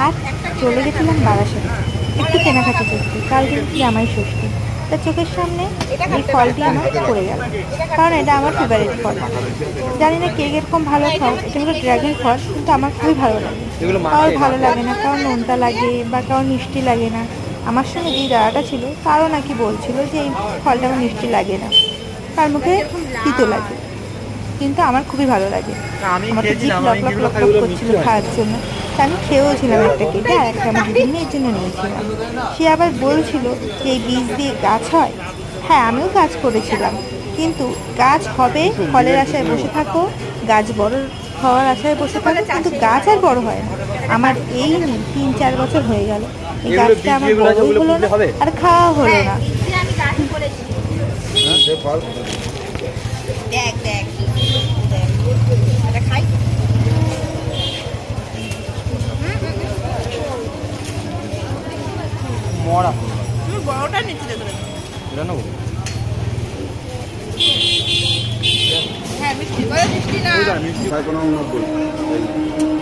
আর চলে গেছিলাম বারাসাতে একটু কেনাকাটি করতে, কাল কিন্তু জামাই ষষ্ঠী। তা চোখের সামনে এই ফলটি আমার পড়ে গেল, কারণ এটা আমার ফেভারিট ফল। জানি না কে এরকম ভালো ফল, এটা হলো ড্রাগন ফল, কিন্তু আমার খুবই ভালো লাগে। কারোর ভালো লাগে না, কারোর নোনতা লাগে বা কারোর মিষ্টি লাগে না। আমার সঙ্গে যেই দাদাটা ছিল তারও নাকি বলছিল যে এই ফলটা আমার মিষ্টি লাগে না, তার মুখে তিতো লাগে, কিন্তু আমার খুবই ভালো লাগে। আমার তো জিভ লক লক লক লক করছিল খাওয়ার জন্য। তা আমি খেয়েও ছিলাম একটা কেটে, আর একটা আমার দিদির জন্য নিয়েছিলাম। সে আবার বলছিল যে এই বীজ দিয়ে গাছ হয়। হ্যাঁ, আমিও গাছ করেছিলাম, কিন্তু গাছ হবে ফলের আশায় বসে থাকো, গাছ বড় হওয়ার আশায় বসে থাকো, কিন্তু গাছ আর বড় হয় না। আমার এই নিয়ে 3-4 বছর হয়ে গেল, এই গাছটা আমার বড়ই হলো না আর খাওয়া হলো না। দেখ দেখ দেখ এটা খাই। মরা তুমি বড়টা নিচে দেখো। এটা নেবো। হ্যাঁ মিষ্টি করে মিষ্টি না। মিষ্টি 90